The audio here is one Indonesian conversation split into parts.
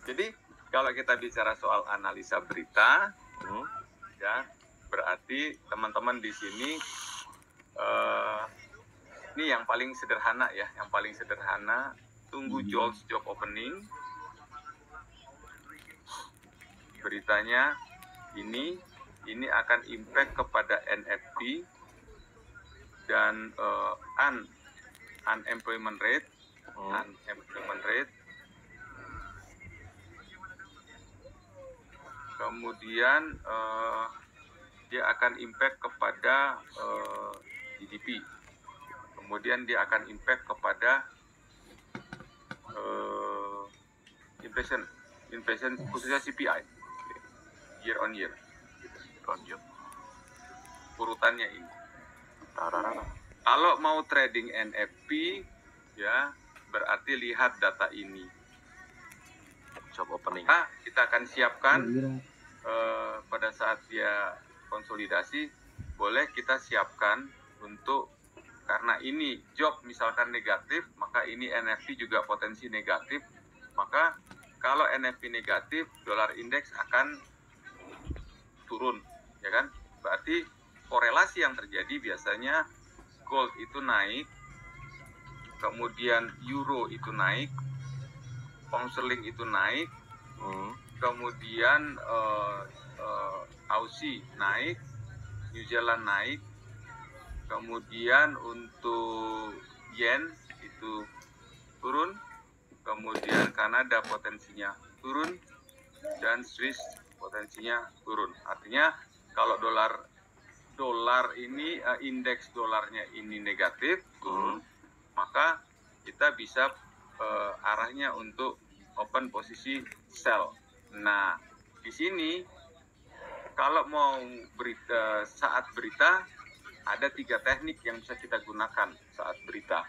Jadi kalau kita bicara soal analisa berita, ya berarti teman-teman di sini ini yang paling sederhana ya, yang paling sederhana, tunggu JOLTS job opening, beritanya ini akan impact kepada NFP dan unemployment rate, kemudian dia akan impact kepada GDP, kemudian dia akan impact kepada inflation khususnya CPI year on year. Urutannya ini. Kalau mau trading NFP ya berarti lihat data ini. Job opening. Nah, kita akan siapkan pada saat dia konsolidasi, boleh kita siapkan untuk, karena ini job misalkan negatif, maka ini NFP juga potensi negatif. Maka kalau NFP negatif, dolar indeks akan turun, ya kan? Berarti korelasi yang terjadi biasanya gold itu naik, kemudian euro itu naik, pound sterling itu naik, kemudian Aussie naik, New Zealand naik, kemudian untuk yen itu turun, kemudian Kanada potensinya turun, dan Swiss potensinya turun. Artinya kalau dolar ini indeks dolarnya ini negatif, maka kita bisa arahnya untuk open posisi sell. Nah, di sini kalau mau saat berita ada 3 teknik yang bisa kita gunakan saat berita.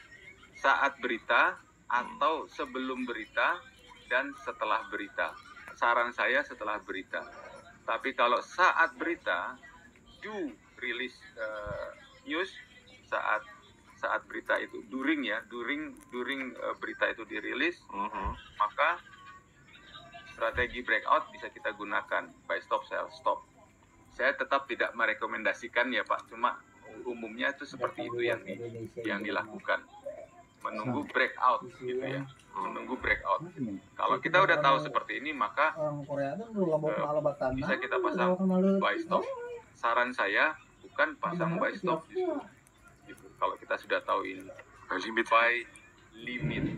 Saat berita atau sebelum berita dan setelah berita. Saran saya setelah berita. Tapi kalau saat berita, do release news saat berita itu, during berita itu dirilis, maka strategi breakout bisa kita gunakan, buy stop, sell stop. Saya tetap tidak merekomendasikan ya Pak, cuma umumnya itu seperti itu yang dilakukan, menunggu breakout gitu ya, menunggu breakout. Kalau kita udah tahu seperti ini, maka bisa kita pasang buy stop. Saran saya bukan pasang buy stop justru, gitu. Kalau kita sudah tahu ini buy limit.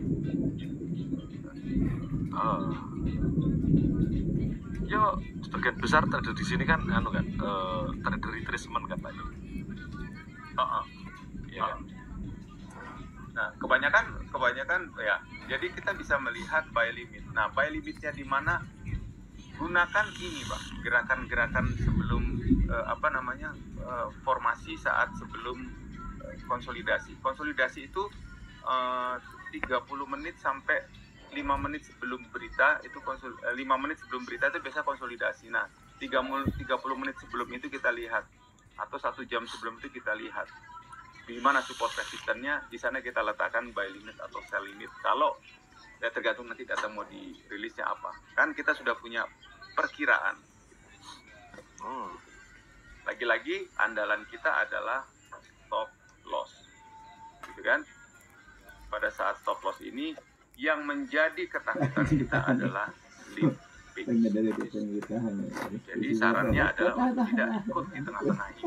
Yo, sebagian besar trader di sini kan trader retracement kan Pak. Ya kan? Nah, kebanyakan ya. Jadi kita bisa melihat buy limit. Nah, buy limitnya di mana? Gunakan ini, Pak. Gerakan-gerakan sebelum formasi saat sebelum konsolidasi. Konsolidasi itu 30 menit sampai 5 menit sebelum berita itu 5 menit sebelum berita itu biasa konsolidasi. Nah, 30 menit sebelum itu kita lihat, atau 1 jam sebelum itu kita lihat di mana support resistannya, di sana kita letakkan buy limit atau sell limit. Kalau ya tergantung nanti data mau dirilisnya apa. Kan kita sudah punya perkiraan. Lagi-lagi andalan kita adalah stop loss. Gitu kan? Pada saat stop loss ini yang menjadi ketakutan kita adalah limp fix. Jadi sarannya adalah tidak ikut di tengah-tengah ini.